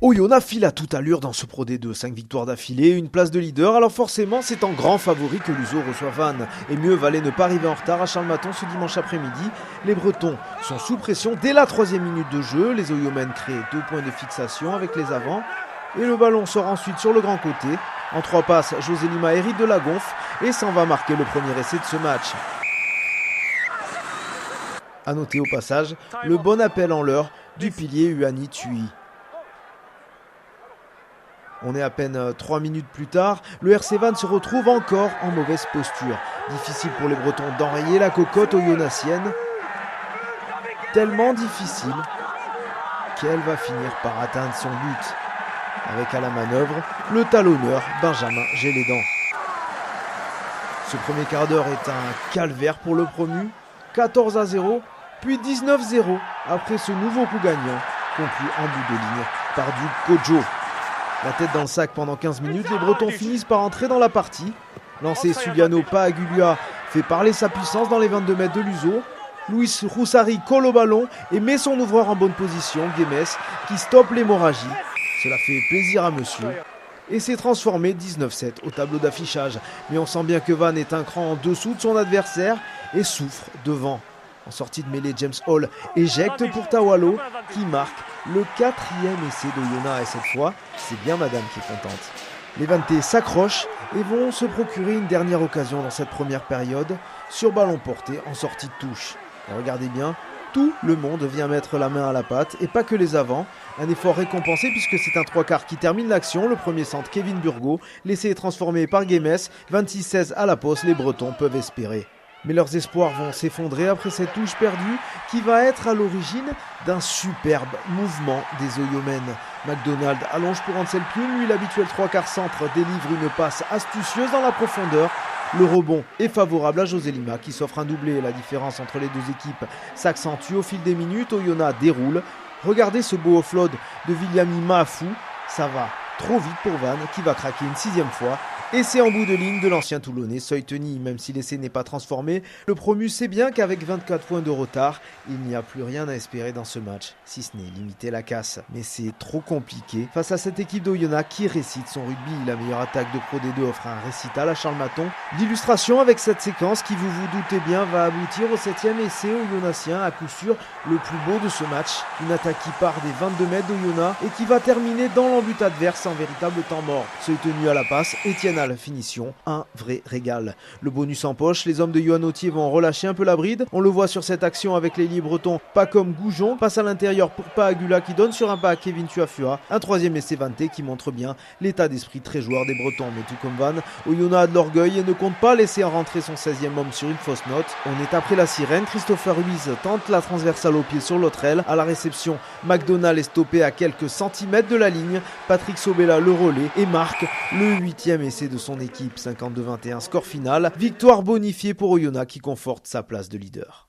Oyonnax file à toute allure dans ce Pro D2, 5 victoires d'affilée, une place de leader, alors forcément c'est en grand favori que l'Uzo reçoit Vannes. Et mieux valait ne pas arriver en retard à Charles-Maton ce dimanche après-midi. Les Bretons sont sous pression dès la 3e minute de jeu, les Oyomènes créent 2 points de fixation avec les avants. Et le ballon sort ensuite sur le grand côté. En 3 passes, José Lima hérite de la gonfle et s'en va marquer le premier essai de ce match. A noter au passage le bon appel en l'heure du pilier Uani Tui. On est à peine 3 minutes plus tard, le RC Vannes se retrouve encore en mauvaise posture. Difficile pour les Bretons d'enrayer la cocotte oyonnacienne. Tellement difficile qu'elle va finir par atteindre son but. Avec à la manœuvre, le talonneur Benjamin Gélédan. Ce premier quart d'heure est un calvaire pour le promu. 14-0, puis 19-0 après ce nouveau coup gagnant, conclu en bout de ligne par du Kojo. La tête dans le sac pendant 15 minutes, les Bretons finissent par entrer dans la partie. Lancé Suliano Paagulua fait parler sa puissance dans les 22 mètres de l'Uzo. Luis Roussari colle au ballon et met son ouvreur en bonne position, Guémes, qui stoppe l'hémorragie. Cela fait plaisir à monsieur. Et s'est transformé 19-7 au tableau d'affichage. Mais on sent bien que Vannes est un cran en dessous de son adversaire et souffre devant. En sortie de mêlée, James Hall éjecte pour Tawalo qui marque le 4e essai d'Oyonnax. Et cette fois, c'est bien madame qui est contente. Les Vannetais s'accrochent et vont se procurer une dernière occasion dans cette première période sur ballon porté en sortie de touche. Et regardez bien, tout le monde vient mettre la main à la pâte et pas que les avants. Un effort récompensé puisque c'est un 3/4 qui termine l'action. Le premier centre, Kevin Burgo. L'essai est transformé par Guémes. 26-16 à la pause, les Bretons peuvent espérer. Mais leurs espoirs vont s'effondrer après cette touche perdue qui va être à l'origine d'un superbe mouvement des Oyomènes. McDonald allonge pour Ansel Pioun, lui l'habituel 3/4 centre délivre une passe astucieuse dans la profondeur. Le rebond est favorable à José Lima qui s'offre un doublé. La différence entre les deux équipes s'accentue au fil des minutes. Oyonnax déroule. Regardez ce beau offload de Viliami Mahafou. Ça va trop vite pour Vannes qui va craquer une 6e fois. Et c'est en bout de ligne de l'ancien Toulonnais, seuil tenu, même si l'essai n'est pas transformé. Le promu sait bien qu'avec 24 points de retard, il n'y a plus rien à espérer dans ce match, si ce n'est limiter la casse. Mais c'est trop compliqué face à cette équipe d'Oyonnax qui récite son rugby. La meilleure attaque de Pro D2 offre un récital à Charles-Maton. L'illustration avec cette séquence qui, vous vous doutez bien, va aboutir au 7e essai oyonnaxien, à coup sûr le plus beau de ce match. Une attaque qui part des 22 mètres d'Oyonnax et qui va terminer dans l'embut adverse en véritable temps mort. Seuil tenu à la passe, Étienne à la finition, un vrai régal. Le bonus en poche, les hommes de Yohan Autier vont relâcher un peu la bride. On le voit sur cette action avec l'ailier breton, pas comme Goujon, passe à l'intérieur pour Paagula qui donne sur un pas à Kevin Tuafua. Un 3e essai vanté qui montre bien l'état d'esprit très joueur des Bretons. Mais tout comme Vannes, Oyonnax a de l'orgueil et ne compte pas laisser en rentrer son 16e homme sur une fausse note. On est après la sirène, Christopher Ruiz tente la transversale au pied sur l'autre aile. À la réception, McDonald est stoppé à quelques centimètres de la ligne. Patrick Sobella le relais et marque le 8e essai de son équipe. 52-21 score final. Victoire bonifiée pour Oyonnax qui conforte sa place de leader.